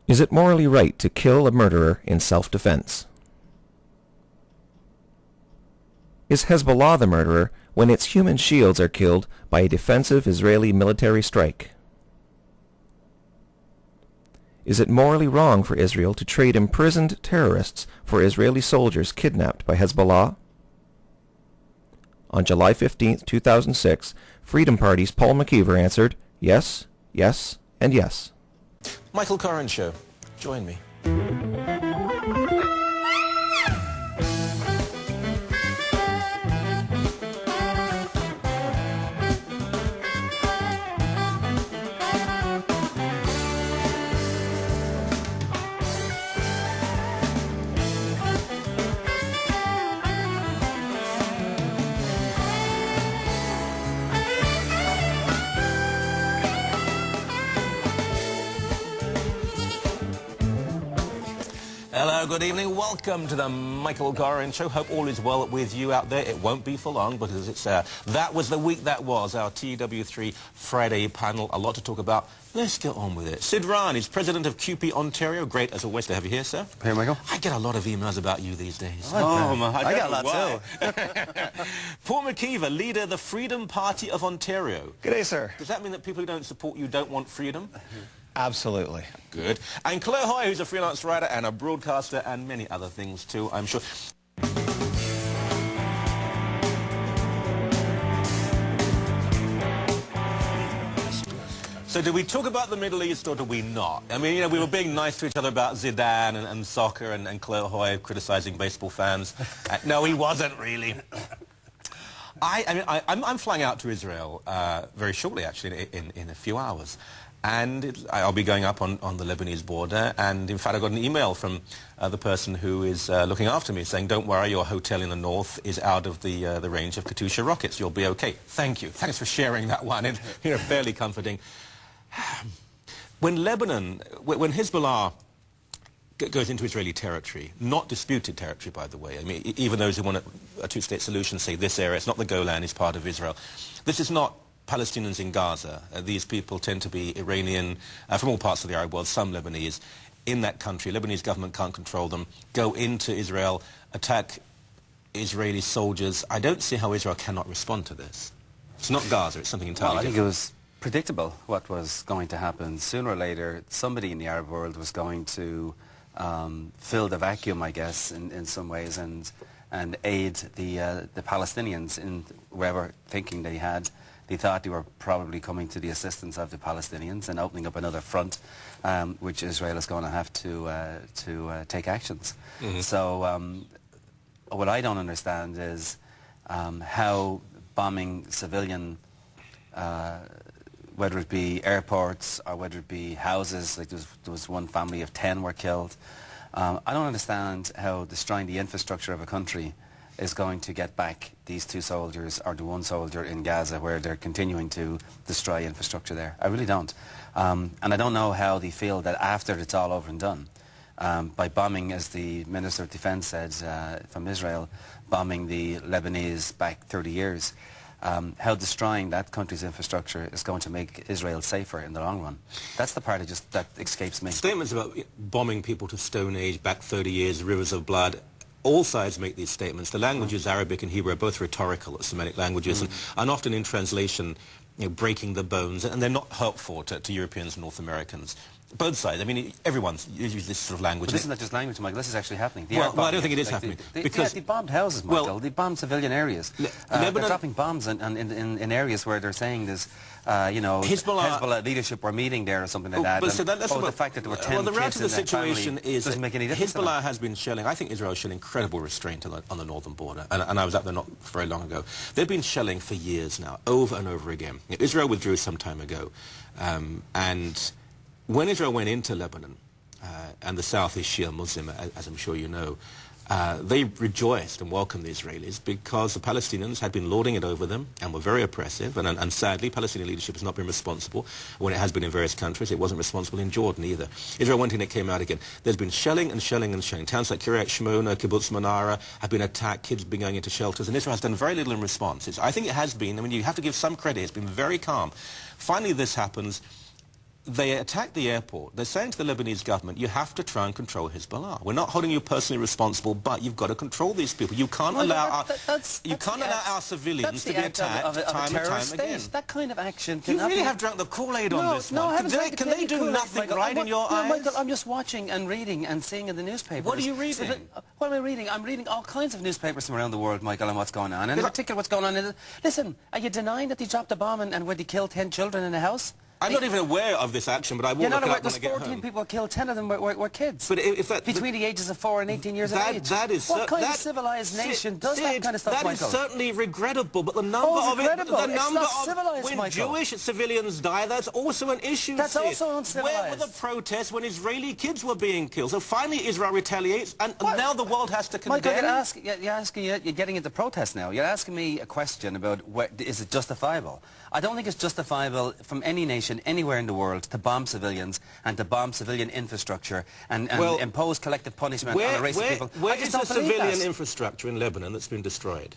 Is it morally right to kill a murderer in self-defense? Is Hezbollah the murderer when its human shields are killed by a defensive Israeli military strike? Is it morally wrong for Israel to trade imprisoned terrorists for Israeli soldiers kidnapped by Hezbollah? On July 15, 2006, Freedom Party's Paul McKeever answered, yes, yes, and yes. Michael Coren Show. Join me. Hello, good evening. Welcome to the Michael Coren Show. Hope all is well with you out there. It won't be for long because it's that was the week that was, our TW3 Friday panel. A lot to talk about. Let's get on with it. Sid Ryan is president of CUPE Ontario. Great as always to have you here, sir. Hey, Michael. I get a lot of emails about you these days. Oh, man. I got a lot too. Paul McKeever, leader of the Freedom Party of Ontario. Good day, sir. Does that mean that people who don't support you don't want freedom? Absolutely. Good. And Claire Hoy, who's a freelance writer and a broadcaster and many other things too, I'm sure. So do we talk about the Middle East or do we not? I mean, you know, we were being nice to each other about Zidane and soccer and Claire Hoy criticizing baseball fans. No, he wasn't really. I'm flying out to Israel very shortly, actually, in a few hours. And I'll be going up on the Lebanese border, and in fact I got an email from the person who is looking after me saying, don't worry, your hotel in the north is out of the range of Katyusha rockets, you'll be okay. Thank you. Thanks for sharing that one. It's, you know, fairly comforting. When Hezbollah goes into Israeli territory, not disputed territory, by the way, I mean, even those who want a two-state solution say this area, it's not the Golan, it's part of Israel. This is not Palestinians in Gaza. These people tend to be Iranian, from all parts of the Arab world, some Lebanese. In that country, Lebanese government can't control them, go into Israel, attack Israeli soldiers. I don't see how Israel cannot respond to this. It's not Gaza, it's something entirely different. I think it was predictable what was going to happen. Sooner or later, somebody in the Arab world was going to fill the vacuum, I guess, in some ways, and aid the Palestinians in wherever thinking they had. They thought they were probably coming to the assistance of the Palestinians and opening up another front, which Israel is going to have to take actions. Mm-hmm. So what I don't understand is how bombing civilian, whether it be airports or whether it be houses, like there was one family of 10 were killed. I don't understand how destroying the infrastructure of a country is going to get back these two soldiers or the one soldier in Gaza where they're continuing to destroy infrastructure there. I really don't. And I don't know how they feel that after it's all over and done, by bombing, as the Minister of Defense said from Israel, bombing the Lebanese back 30 years, how destroying that country's infrastructure is going to make Israel safer in the long run. That's the part that escapes me. Statements about bombing people to Stone Age, back 30 years, rivers of blood. All sides make these statements. The languages, Arabic and Hebrew, are both rhetorical, Semitic languages, and often in translation, you know, breaking the bones, and they're not helpful to Europeans and North Americans. Both sides. I mean, everyone's uses this sort of language. But this is not just language, Michael. This is actually happening. Well, I don't think it is happening. Because they bombed houses, Michael. Well, they bombed civilian areas. They're dropping bombs in areas where they're saying there's, you know, Hezbollah leadership were meeting there or something like that. So that's the fact that there were 10 well, the kids reality of the situation is doesn't make any difference. Hezbollah has been shelling. I think Israel has shown incredible restraint on the northern border, and I was up there not very long ago. They've been shelling for years now, over and over again. Israel withdrew some time ago, and when Israel went into Lebanon, and the south is Shia Muslim, as I'm sure you know, they rejoiced and welcomed the Israelis because the Palestinians had been lording it over them and were very oppressive, and sadly Palestinian leadership has not been responsible when it has been in various countries. It wasn't responsible in Jordan either. Israel went in, it came out again. There's been shelling and shelling and shelling. Towns like Kiryat Shmona, Kibbutz Manara have been attacked, kids have been going into shelters, and Israel has done very little in response. I think it has been, I mean, you have to give some credit, it's been very calm. Finally this happens. they attacked the airport. They're saying to the Lebanese government, you have to try and control Hezbollah. We're not holding you personally responsible, but you've got to control these people. You can't allow our civilians to be attacked time and time again. That kind of action You really have drunk the Kool-Aid on this one. Can they do nothing right in your eyes? Michael, I'm just watching and reading and seeing in the newspapers. What are you reading? What am I reading? I'm reading all kinds of newspapers from around the world, Michael, and what's going on. And in particular, what's going on. Listen, are you denying that they dropped a bomb and where they killed 10 children in a house? I'm not even aware of this action, but I will look it up when I get home. There's 14 people killed, 10 of them were kids. But if that, between the ages of 4 and 18 years of age. What kind of civilized nation does that kind of stuff, Michael? That is certainly regrettable, but the number of when Michael. Jewish civilians die, that's also an issue. That's also uncivilized. Where were the protests when Israeli kids were being killed? So finally Israel retaliates, and now the world has to condemn. Michael, you're getting into protest now. You're asking me a question about is it justifiable? I don't think it's justifiable from any nation anywhere in the world to bomb civilians and to bomb civilian infrastructure and impose collective punishment on a race of people. Where is the civilian infrastructure in Lebanon that's been destroyed?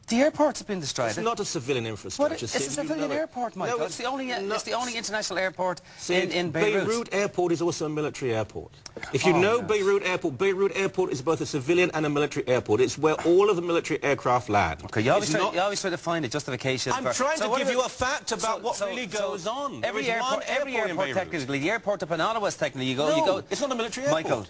The airports have been destroyed. It's not a civilian infrastructure. It's a civilian airport, Michael. No, it's the only international airport in Beirut. Beirut Airport is also a military airport. If you know Beirut Airport is both a civilian and a military airport. It's where all of the military aircraft land. Okay, you always try to find a justification. I'm trying to give you a fact about what really goes on. Every airport technically, the airport up in Ottawa is technically, you go. It's not a military airport. Michael,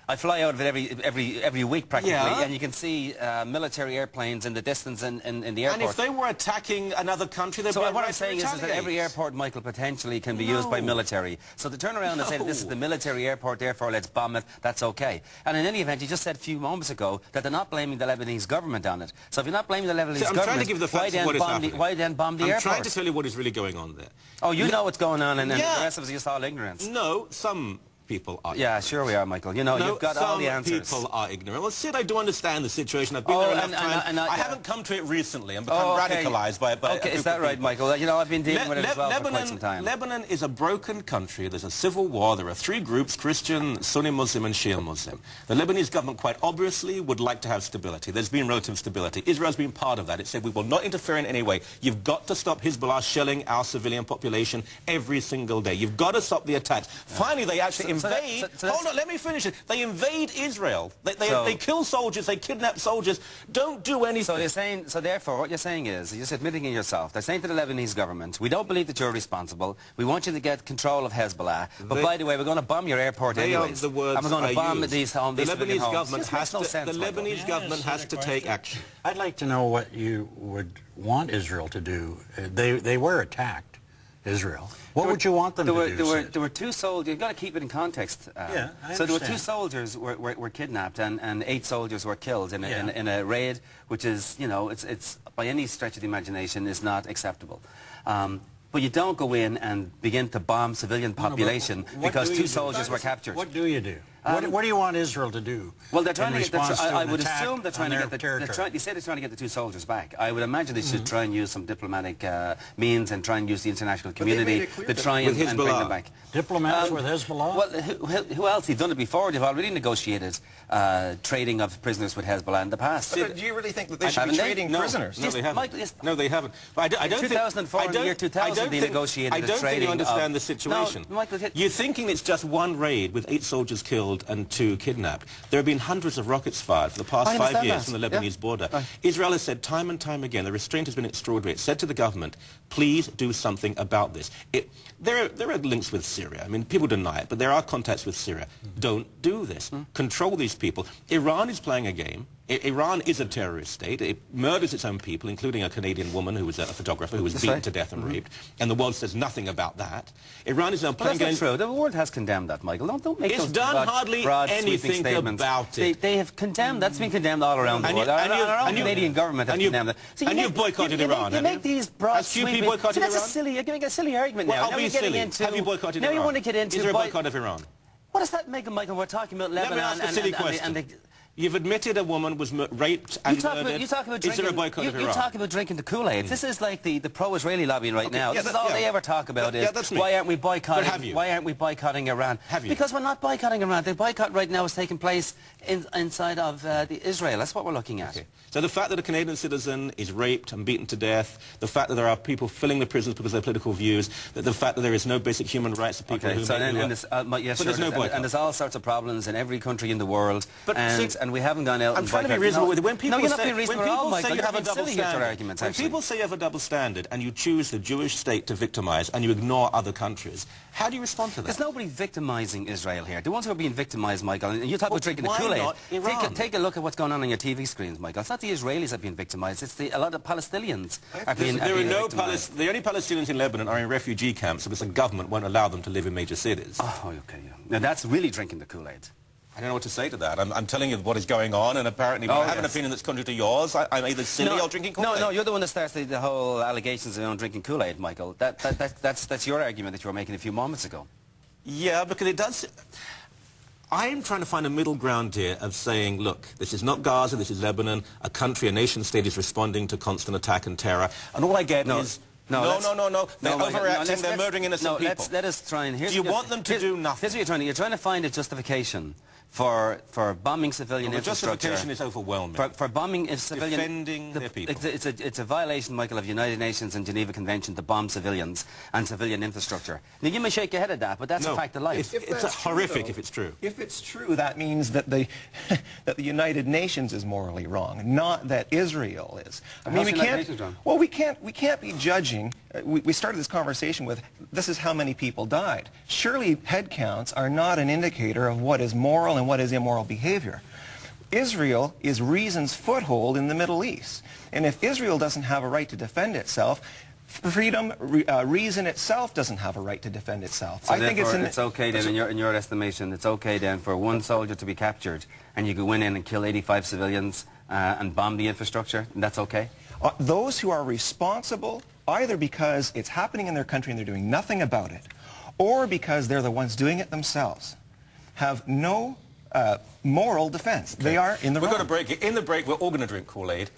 I fly out of it every week practically, and you can see military airplanes in the distance in the airport. And if they were attacking another country, they'd be right to retaliate. What I'm saying is that every airport, Michael, potentially can be used by military. So to turn around and say that this is the military airport, therefore let's bomb it, that's okay. And in any event, you just said a few moments ago that they're not blaming the Lebanese government on it. So if you're not blaming the Lebanese government, why then bomb the airport? I'm trying to tell you what is really going on there. Oh, you know what's going on, and the rest of us are just all ignorance. No, some people are. Yeah, sure we are, Michael. You know, you've got all the answers. Some people are ignorant. Well, Sid, I do understand the situation. I've been there enough time. I haven't come to it recently and become radicalized by okay, is that right, Michael? You know, I've been dealing with it as well for quite some time. Lebanon is a broken country. There's a civil war. There are 3 groups, Christian, Sunni Muslim and Shia Muslim. The Lebanese government quite obviously would like to have stability. There's been relative stability. Israel's been part of that. It said we will not interfere in any way. You've got to stop Hezbollah shelling our civilian population every single day. You've got to stop the attacks. Finally, they actually invade. Hold on, let me finish it. They invade Israel. They kill soldiers. They kidnap soldiers. Don't do anything. So therefore, what you're saying is, you're just admitting it yourself. They're saying to the Lebanese government, we don't believe that you're responsible. We want you to get control of Hezbollah. But by the way, we're going to bomb your airport anyways. The words and we're going to bomb these homes. The Lebanese government has to take action. I'd like to know what you would want Israel to do. They were attacked, Israel. What would you want them to do? There were 2 soldiers. You've got to keep it in context. I so there were 2 soldiers were kidnapped and 8 soldiers were killed in a raid, which is, you know, it's by any stretch of the imagination is not acceptable. But you don't go in and begin to bomb civilian population because 2 soldiers were captured. What do you do? What do you want Israel to do? Well, they're trying to get. I would assume they're trying to get they say they're trying to get the 2 soldiers back. I would imagine they should try and use some diplomatic means and try and use the international community to try and bring them back. Diplomats with Hezbollah? Well, who else? They've done it before. They've already negotiated trading of prisoners with Hezbollah in the past. But do you really think that they should be trading prisoners? No, they haven't. No, they haven't. In 2004 and the year 2000, they negotiated the trading. I don't think you understand the situation. No, Michael, you're thinking it's just one raid with 8 soldiers killed and 2 kidnapped. There have been hundreds of rockets fired for the past 5 years from the Lebanese border. Israel has said time and time again, the restraint has been extraordinary. It said to the government, please do something about this. There are links with Syria. I mean, people deny it, but there are contacts with Syria. Don't do this. Control these people. Iran is playing a game. Iran is a terrorist state. It murders its own people, including a Canadian woman who was a photographer who was beaten to death and raped. And the world says nothing about that. Iran is now playing games. That's not true. The world has condemned that, Michael. Don't make those done hardly anything about it. They have condemned. That's been condemned all around the world. Our own Canadian government has condemned that. And you've boycotted Iran. You make these broad sweeping. Boycotted Iran? That's you're giving a silly argument now. Now you're getting into. Have you boycotted Iran? Now you want to get into. Is there a boycott of Iran? What does that make, Michael? We're talking about Lebanon and You've admitted a woman was raped and murdered. Is there a boycott of Iran? You talk about drinking the Kool-Aid. This is like the pro-Israeli lobby right now. This is all they ever talk about is why aren't we boycotting? Why aren't we boycotting Iran? Because we're not boycotting Iran. The boycott right now is taking place inside of Israel. That's what we're looking at. Okay. So the fact that a Canadian citizen is raped and beaten to death, the fact that there are people filling the prisons because of their political views, the fact that there is no basic human rights of people who... There's no boycott. And there's all sorts of problems in every country in the world. And we haven't gone out I'm trying to be reasonable with it. When people you're not being reasonable at all, Michael. You're having silly with your arguments, when people say you have a double standard and you choose the Jewish state to victimize and you ignore other countries, how do you respond to that? There's nobody victimizing Israel here. The ones who are being victimized, Michael, and you talk about drinking the Kool-Aid. Take a look at what's going on your TV screens, Michael. It's not the Israelis that are being victimized. It's a lot of Palestinians are being victimized. The only Palestinians in Lebanon are in refugee camps because the government won't allow them to live in major cities. Oh, okay, yeah. Now that's really drinking the Kool-Aid. I don't know what to say to that. I'm telling you what is going on, and apparently I have an opinion that's contrary to yours. I'm either silly or drinking Kool-Aid. No, you're the one that starts the whole allegations around drinking Kool-Aid, Michael. That's your argument that you were making a few moments ago. Yeah, because it does... I'm trying to find a middle ground here of saying, look, this is not Gaza, this is Lebanon, a country, a nation-state is responding to constant attack and terror, and all I get is... No. They're overreacting, they're murdering innocent people. Let us try and... Do you want them to do nothing? Here's what you're trying to do. You're trying to find a justification for bombing civilian infrastructure. The justification is overwhelming. For bombing civilian... Defending their people. It's a violation, Michael, of United Nations and Geneva Convention to bomb civilians and civilian infrastructure. Now, you may shake your head at that, but that's a fact of life. It's horrific if it's true. If it's true, that means that the United Nations is morally wrong, not that Israel is. I mean, we can't be judging. We started this conversation with, this is how many people died. Surely head counts are not an indicator of what is moral and what is immoral behavior. Israel is reason's foothold in the Middle East. And if Israel doesn't have a right to defend itself, reason itself doesn't have a right to defend itself. So I think it's okay then, in your estimation, it's okay then for one soldier to be captured and you go in and kill 85 civilians and bomb the infrastructure, and that's okay? Those who are responsible, either because it's happening in their country and they're doing nothing about it, or because they're the ones doing it themselves, have no moral defense. Okay. They are in the wrong. We've got a break. In the break, we're all going to drink Kool-Aid.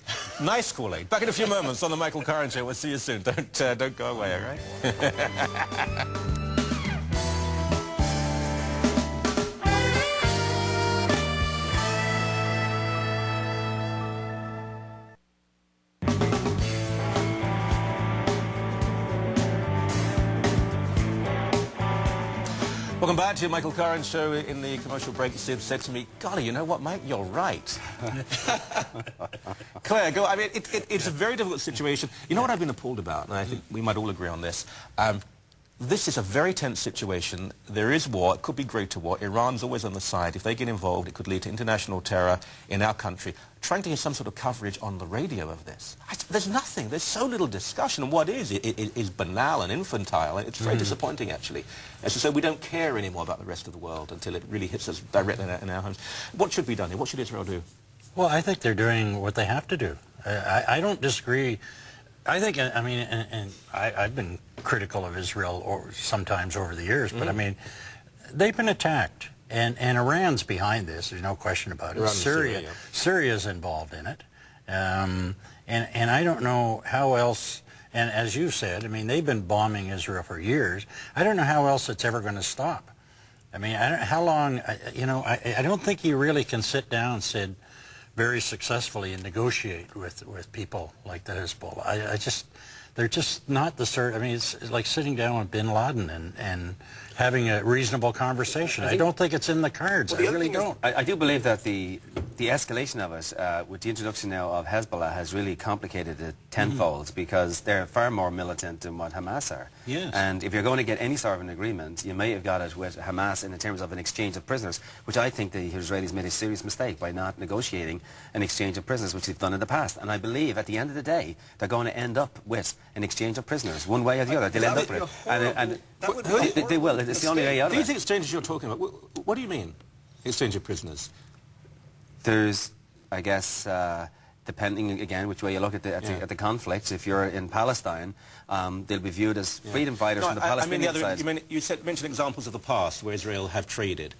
Nice Kool-Aid. Back in a few moments on the Michael Coren Show. We'll see you soon. Don't go away, all right? Welcome back to Michael Coren Show. In the commercial break, Sid said to me, golly, you know what, Mike, you're right. Claire, go. I mean, it's a very difficult situation. You know what I've been appalled about, and I think we might all agree on this. This is a very tense situation. There is war. It could be greater war. Iran's always on the side. If they get involved, it could lead to international terror in our country. Trying to get some sort of coverage on the radio of this. There's nothing. There's so little discussion. And what is banal and infantile. And it's very disappointing, actually. As to say, we don't care anymore about the rest of the world until it really hits us directly in our homes. What should be done here? What should Israel do? Well, I think they're doing what they have to do. I don't disagree. I think, I mean, and I've been critical of Israel sometimes over the years, but I mean, they've been attacked, and Iran's behind this. There's no question about it. Syria's involved in it, and I don't know how else. And as you said, I mean, they've been bombing Israel for years. I don't know how else it's ever going to stop. I mean, how long? You know, I don't think you really can sit down, Sid, very successfully and negotiate with people like the Hezbollah. They're just not the sort. I mean, it's like sitting down with bin Laden and having a reasonable conversation. I don't think it's in the cards. I really don't. I do believe that the escalation of it, with the introduction now of Hezbollah, has really complicated it tenfold because they're far more militant than what Hamas are. Yes. And if you're going to get any sort of an agreement, you may have got it with Hamas in terms of an exchange of prisoners, which I think the Israelis made a serious mistake by not negotiating an exchange of prisoners, which they've done in the past. And I believe at the end of the day, they're going to end up with an exchange of prisoners, one way or the other. They'll end up with it. They will. It's the only way out of it. These exchanges you're talking about, what do you mean, exchange of prisoners? There's, I guess, depending, again, which way you look at the conflict, if you're in Palestine, they'll be viewed as freedom fighters from the Palestinian side. You mentioned examples of the past where Israel have traded.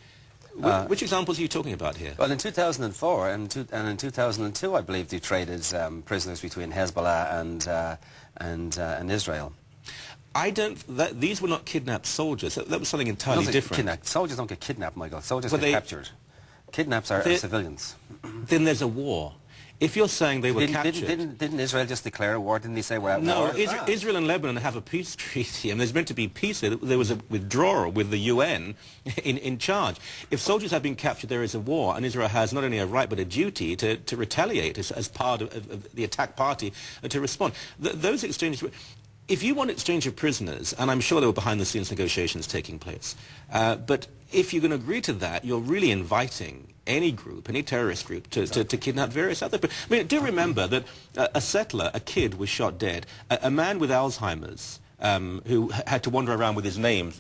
Which examples are you talking about here? Well, in 2004 and in 2002, I believe they traded prisoners between Hezbollah and Israel. These were not kidnapped soldiers. That was something entirely different. Soldiers don't get kidnapped, Michael. Soldiers get captured. Kidnaps are civilians. Then there's a war. If you're saying they were captured... Didn't Israel just declare a war? Didn't they say we're at war? No, Israel and Lebanon have a peace treaty, and there's meant to be peace. There was a withdrawal with the UN in charge. If soldiers have been captured, there is a war, and Israel has not only a right but a duty to retaliate as part of the attack party to respond. Those exchanges... If you want exchange of prisoners, and I'm sure there were behind-the-scenes negotiations taking place, but if you're going to agree to that, you're really inviting any group, any terrorist group, to kidnap various other people. I mean, do remember that a settler, a kid, was shot dead. A man with Alzheimer's, who had to wander around with his name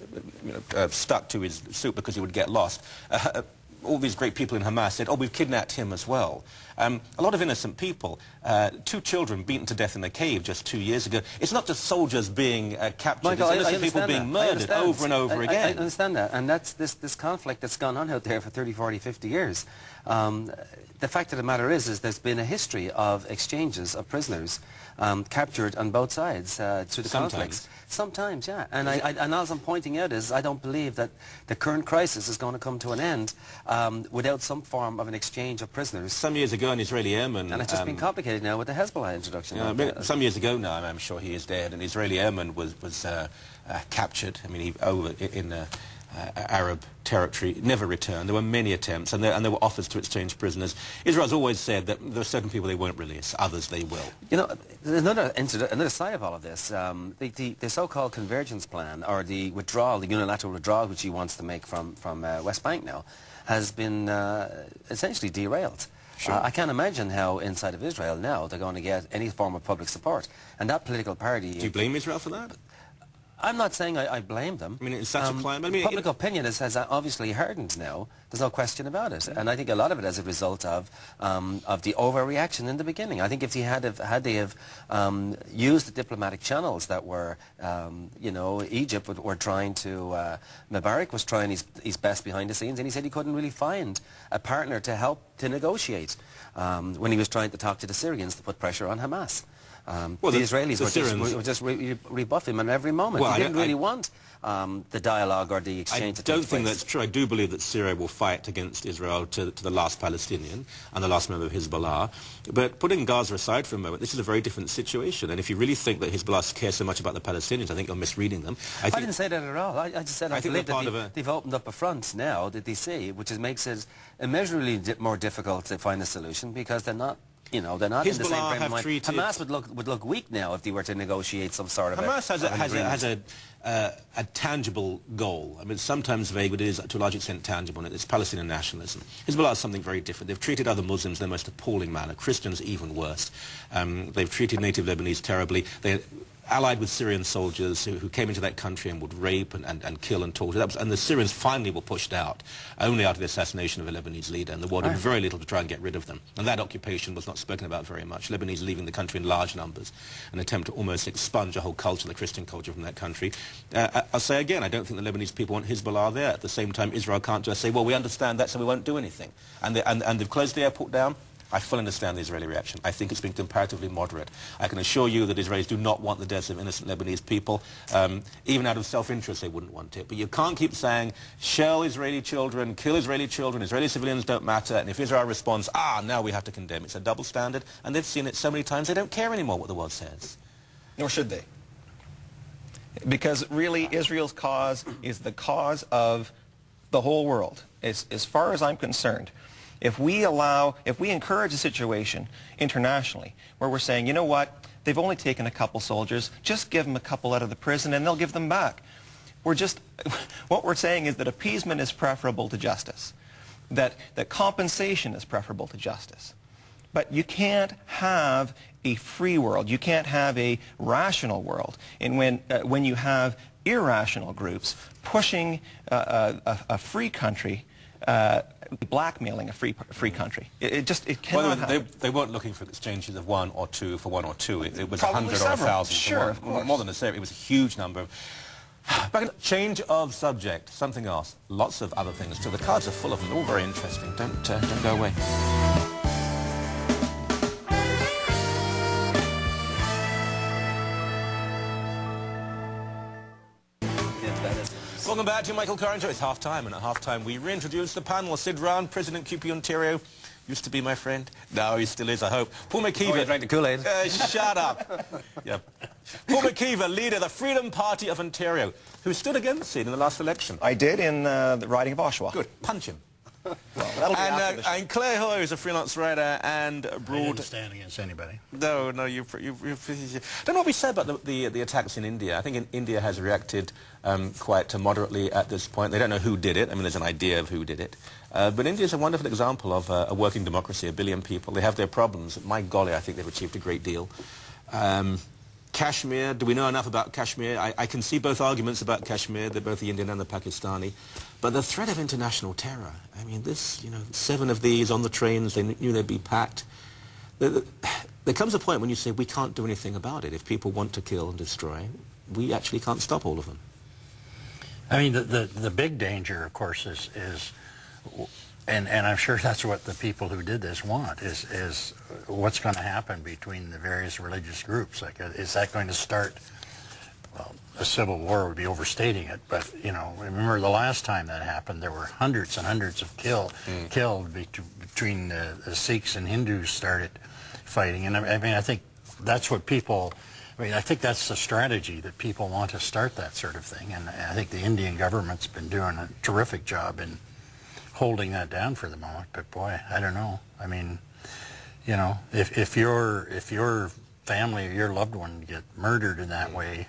stuck to his suit because he would get lost. All these great people in Hamas said, oh, we've kidnapped him as well. A lot of innocent people, 2 children beaten to death in a cave just 2 years ago. It's not just soldiers being captured, Michael, it's innocent people being murdered over and over again. I understand that, and that's this conflict that's gone on out there for 30, 40, 50 years. The fact of the matter is there's been a history of exchanges of prisoners captured on both sides through the conflicts. Sometimes, yeah. And as I'm pointing out is I don't believe that the current crisis is going to come to an end without some form of an exchange of prisoners. Some years ago, an Israeli airman... And it's just been complicated now with the Hezbollah introduction. Some years ago now, I'm sure he is dead, an Israeli airman was captured. I mean, in Arab territory, never returned. There were many attempts, and there were offers to exchange prisoners. Israel's always said that there are certain people they won't release, others they will. You know, there's another side of all of this. The so-called convergence plan, or the withdrawal, the unilateral withdrawal which he wants to make from West Bank now, has been essentially derailed. Sure. I can't imagine how inside of Israel now they're going to get any form of public support. And that political party... Do you blame Israel for that? I'm not saying I blame them. I mean, it's such a climate. I mean, public opinion has obviously hardened now. There's no question about it. And I think a lot of it as a result of the overreaction in the beginning. I think if had they used the diplomatic channels that were, you know, Egypt were trying to, Mubarak was trying his best behind the scenes, and he said he couldn't really find a partner to help to negotiate when he was trying to talk to the Syrians to put pressure on Hamas. Well, the Israelis were just rebuffing him at every moment. Well, he didn't really want the dialogue or the exchange. I don't think that's true. I do believe that Syria will fight against Israel to the last Palestinian and the last member of Hezbollah. But putting Gaza aside for a moment, this is a very different situation. And if you really think that Hezbollah cares so much about the Palestinians, I think you're misreading them. I didn't say that at all. I just said I believe that they've opened up a front now that they see, which makes it immeasurably more difficult to find a solution because they're not... You know, they're not in the same frame of mind. Hamas would look weak now if they were to negotiate some sort of Hamas has a tangible goal. I mean, sometimes vague, but it is to a large extent tangible, and it's Palestinian nationalism. Hezbollah is something very different. They've treated other Muslims in the most appalling manner. Christians even worse. They've treated native Lebanese terribly. They're allied with Syrian soldiers who came into that country and would rape and kill and torture. And the Syrians finally were pushed out, only after the assassination of a Lebanese leader, and the war did very little to try and get rid of them. And that occupation was not spoken about very much. Lebanese leaving the country in large numbers, an attempt to almost expunge a whole culture, the Christian culture, from that country. I'll say again, I don't think the Lebanese people want Hezbollah there. At the same time, Israel can't just say, well, we understand that, so we won't do anything. And they've closed the airport down. I fully understand the Israeli reaction. I think it's been comparatively moderate. I can assure you that Israelis do not want the deaths of innocent Lebanese people. Even out of self-interest, they wouldn't want it. But you can't keep saying, shell Israeli children, kill Israeli children, Israeli civilians don't matter, and if Israel responds, now we have to condemn. It's a double standard, and they've seen it so many times they don't care anymore what the world says. Nor should they. Because really, Israel's cause is the cause of the whole world, as far as I'm concerned. If we encourage a situation internationally where we're saying, you know what, they've only taken a couple soldiers, just give them a couple out of the prison and they'll give them back. What we're saying is that appeasement is preferable to justice, that compensation is preferable to justice. But you can't have a free world, you can't have a rational world, and when you have irrational groups pushing a free country, blackmailing a free country. It cannot happen. They weren't looking for exchanges of one or two for one or two. It was Probably 100 or 1,000. Sure, of course. More than a series. It was a huge number. Change of subject, something else, lots of other things too. The cards are full of them, all very interesting. Don't go away. Welcome back to Michael Coren Show. It's half-time, and at half-time we reintroduce the panel. Sid Ryan, President CUPE Ontario, used to be my friend. No, he still is, I hope. Paul McKeever. Oh, you drank the Kool-Aid. Shut up. Yep. Paul McKeever, leader of the Freedom Party of Ontario, who stood against Sid in the last election. I did in the riding of Oshawa. Good. Punch him. Well, that'll be after the show. And Claire Hoy is a freelance writer and abroad. I didn't stand against anybody. No, you don't know what we said about the attacks in India. I think India has reacted quite moderately at this point. They don't know who did it. I mean, there's an idea of who did it. But India is a wonderful example of a working democracy, 1 billion people. They have their problems. My golly, I think they've achieved a great deal. Kashmir, do we know enough about Kashmir? I can see both arguments about Kashmir, both the Indian and the Pakistani. But the threat of international terror, I mean, 7 of these on the trains, they knew they'd be packed. There comes a point when you say, we can't do anything about it. If people want to kill and destroy, we actually can't stop all of them. I mean, the big danger, of course, is and I'm sure that's what the people who did this want, is what's going to happen between the various religious groups. Like, is that going to start, well, a civil war would be overstating it, but, you know, remember the last time that happened, there were hundreds and hundreds of killed between the Sikhs and Hindus started fighting. And I mean, I think that's what people, I mean, I think that's the strategy, that people want to start that sort of thing. And I think the Indian government's been doing a terrific job in holding that down for the moment. But boy, I don't know. I mean, you know, if your family or your loved one get murdered in that way,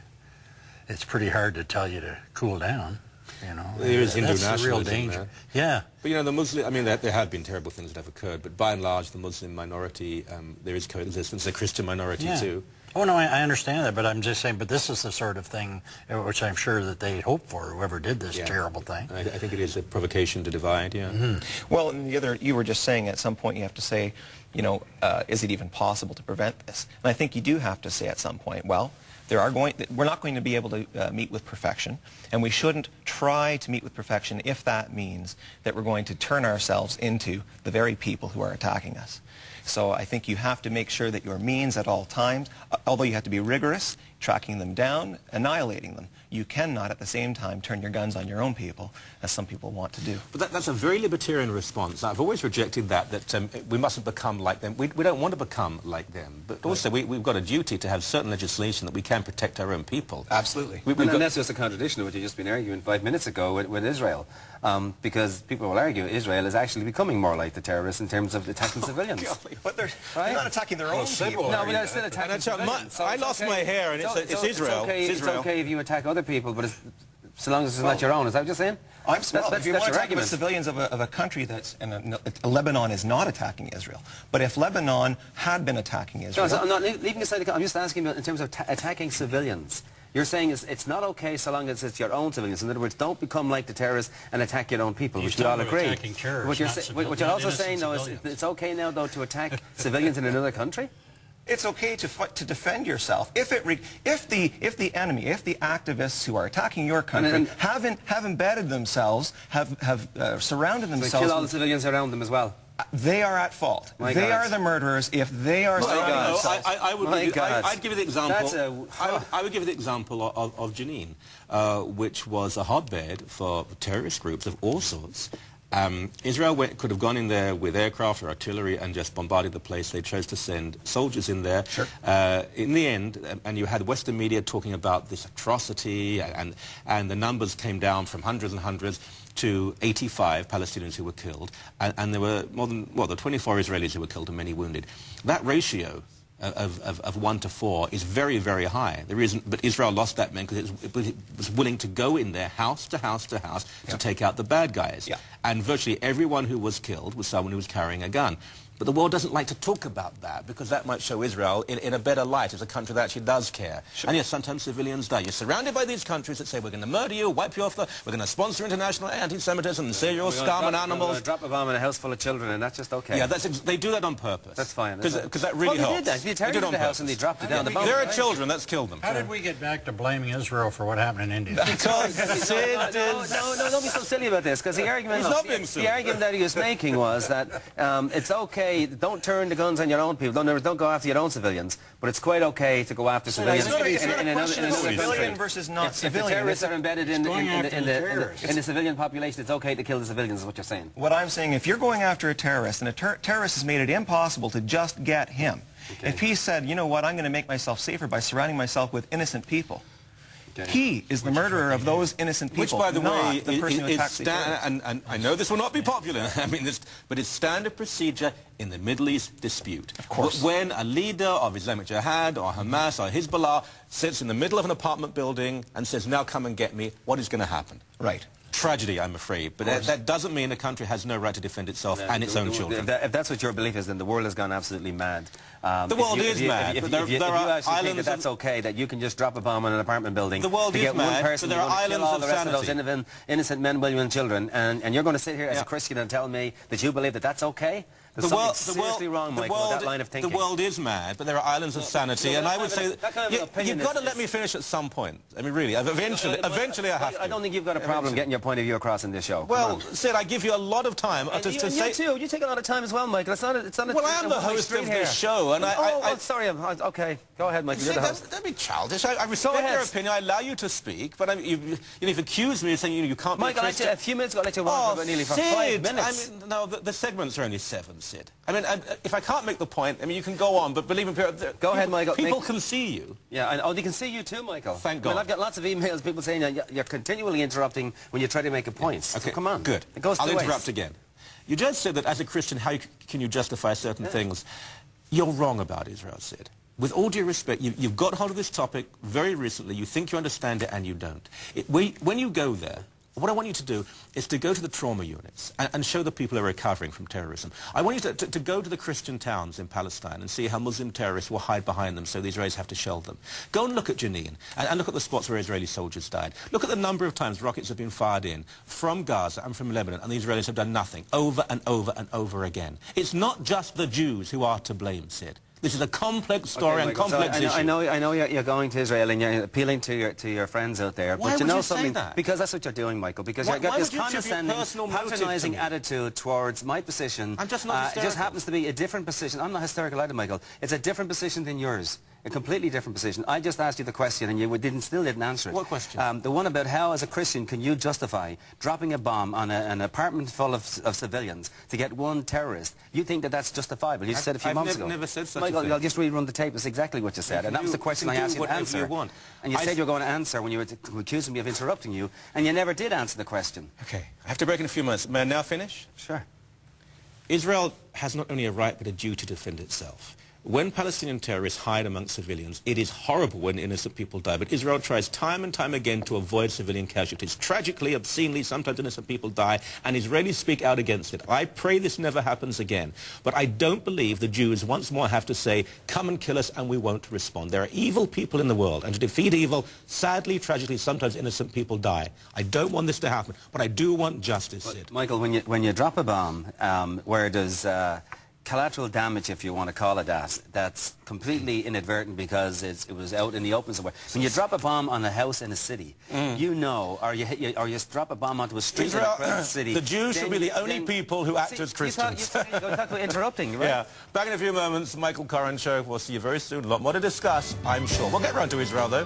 it's pretty hard to tell you to cool down. You know, there is Hindu that's the real danger. Yeah. But you know, the Muslim, I mean, there have been terrible things that have occurred, but by and large, the Muslim minority, there is coexistence. The Christian minority too. Oh no, I understand that, but I'm just saying. But this is the sort of thing which I'm sure that they hope for. Whoever did this terrible thing. I think it is a provocation to divide. Yeah. Mm-hmm. Well, and the other, you were just saying at some point you have to say, you know, is it even possible to prevent this? And I think you do have to say at some point, well, we're not going to be able to meet with perfection, and we shouldn't try to meet with perfection if that means that we're going to turn ourselves into the very people who are attacking us. So I think you have to make sure that your means at all times, although you have to be rigorous, tracking them down, annihilating them, you cannot at the same time turn your guns on your own people, as some people want to do. But that's a very libertarian response. I've always rejected that we mustn't become like them. We don't want to become like them. But also we've got a duty to have certain legislation that we can protect our own people. Absolutely. And that's just a contradiction of what you've just been arguing 5 minutes ago with Israel. Because people will argue Israel is actually becoming more like the terrorists in terms of attacking civilians. But they're not attacking their own people. No, but they're still attacking civilians. I lost my hair, and it's Israel. It's okay if you attack other people, but so long as it's not your own. Is that what you're saying? If you want to talk about civilians of a country that's, Lebanon is not attacking Israel. But if Lebanon had been attacking Israel... No, I'm not leaving aside the... I'm just asking about in terms of attacking civilians. You're saying it's not okay so long as it's your own civilians. In other words, don't become like the terrorists and attack your own people, which we all agree. What you're also saying, though, is it's okay now, though, to attack civilians in another country? It's okay to defend yourself. If the enemy, if the activists who are attacking your country have embedded themselves, have surrounded themselves... So kill all the civilians around them as well? They are at fault. They are the murderers if they are... I'd give you the example. I would give you the example of Jenin, which was a hotbed for terrorist groups of all sorts. Israel could have gone in there with aircraft or artillery and just bombarded the place. They chose to send soldiers in there. Sure. In the end, and you had Western media talking about this atrocity, and the numbers came down from hundreds and hundreds to 85 Palestinians who were killed, and there were more than, well, there were 24 Israelis who were killed and many wounded. That ratio of 1 to 4 is very, very high. The reason, but Israel lost that man because it was willing to go in there house to house to house to take out the bad guys. Yeah. And virtually everyone who was killed was someone who was carrying a gun. But the world doesn't like to talk about that because that might show Israel in a better light as a country that actually does care. Sure. And yes, sometimes civilians die. You're surrounded by these countries that say, we're going to murder you, wipe you off we're going to sponsor international anti-Semitism and say you're scum and animals. We're going to drop a bomb in a house full of children, and that's just okay. Yeah, they do that on purpose. That's fine. Because that really helps. They did that. They turned into the house and they dropped it down. There are children, let's kill them. How did we get back to blaming Israel for what happened in India? Because Sid No, don't be so silly about this, because the argument that he was making was that it's okay, don't turn the guns on your own people, don't go after your own civilians, but it's quite okay to go after civilians in another country. Civilian versus not civilian. If the terrorists are embedded in the civilian population, it's okay to kill the civilians, is what you're saying. What I'm saying, if you're going after a terrorist, and a terrorist has made it impossible to just get him, if he said, you know what, I'm going to make myself safer by surrounding myself with innocent people, he is the murderer of those innocent people. Which, by the way, the person who attacks the terrorist. And I know this will not be popular, but it's standard procedure in the Middle East dispute. Of course. When a leader of Islamic Jihad or Hamas or Hezbollah sits in the middle of an apartment building and says, now come and get me, what is going to happen? Right. Tragedy, I'm afraid, but that doesn't mean a country has no right to defend itself and its own children. If that's what your belief is, then the world has gone absolutely mad. The world is mad, but there are islands. That's okay, that you can just drop a bomb on an apartment building. The world is mad, but there are islands of sanity. Those innocent men, women, and children, and you're going to sit here as a Christian and tell me that you believe that that's okay? There's something seriously wrong, Michael, with that line of thinking. The world is mad, but there are islands of sanity, and I would say you've got to let me finish at some point. I mean, really, eventually I have to. I don't think you've got a problem getting your point of view across in this show. Well, Sid, I give you a lot of time to say... You too. You take a lot of time as well, Michael. It's not well, I am the host of this show, and sorry. Okay, go ahead, Michael. Sid, don't be childish. I respect your opinion. I allow you to speak, but you've accused me of saying you can't be Michael, a few minutes ago, I let you walk for nearly 5 minutes. I mean, no, the segments are only 7, Sid. I mean, if I can't make the point, I mean, you can go on, but believe me, go ahead, Michael. People can see you. Yeah, they can see you too, Michael. Thank God. I mean, I've got lots of emails, people saying you're continually interrupting when you try to make a point. Okay, so come on. Good. I'll interrupt again. You just said that as a Christian, how can you justify certain things? You're wrong about Israel, Sid. With all due respect, you've got hold of this topic very recently. You think you understand it, and you don't. When you go there, what I want you to do is to go to the trauma units and show the people who are recovering from terrorism. I want you to go to the Christian towns in Palestine and see how Muslim terrorists will hide behind them so the Israelis have to shell them. Go and look at Jenin and look at the spots where Israeli soldiers died. Look at the number of times rockets have been fired in from Gaza and from Lebanon, and the Israelis have done nothing over and over and over again. It's not just the Jews who are to blame, Sid. This is a complex story and complex issue. I know you're going to Israel and you're appealing to your friends out there. Why but you would know you something? say that? Because that's what you're doing, Michael. Because you've got this condescending, patronizing attitude towards my position. I'm just not hysterical. It just happens to be a different position. I'm not hysterical either, Michael. It's a different position than yours. A completely different position. I just asked you the question and you still didn't answer it. What question? The one about how, as a Christian, can you justify dropping a bomb on an apartment full of civilians to get one terrorist? You think that that's justifiable? You said a few months ago. I've never said such Michael, a thing. I'll just rerun the tape. That's exactly what you said. And that was the question I asked you to answer. You want. And you said you were going to answer when you were accusing me of interrupting you, and you never did answer the question. Okay. I have to break in a few minutes. May I now finish? Sure. Israel has not only a right but a duty to defend itself. When Palestinian terrorists hide amongst civilians, it is horrible when innocent people die, but Israel tries time and time again to avoid civilian casualties. Tragically, obscenely, sometimes innocent people die, and Israelis speak out against it. I pray this never happens again. But I don't believe the Jews once more have to say, come and kill us, and we won't respond. There are evil people in the world, and to defeat evil, sadly, tragically, sometimes innocent people die. I don't want this to happen, but I do want justice, Sid. Michael, when you drop a bomb, where there's collateral damage, if you want to call it that, that's completely inadvertent because it was out in the open somewhere. When you drop a bomb on a house in a city, you know, or you drop a bomb onto a street in a crowded city. The Jews should be the only people who act as Christians. You talk about interrupting, right? Yeah. Back in a few moments, Michael Coren Show. We'll see you very soon. A lot more to discuss, I'm sure. We'll get round to Israel, though.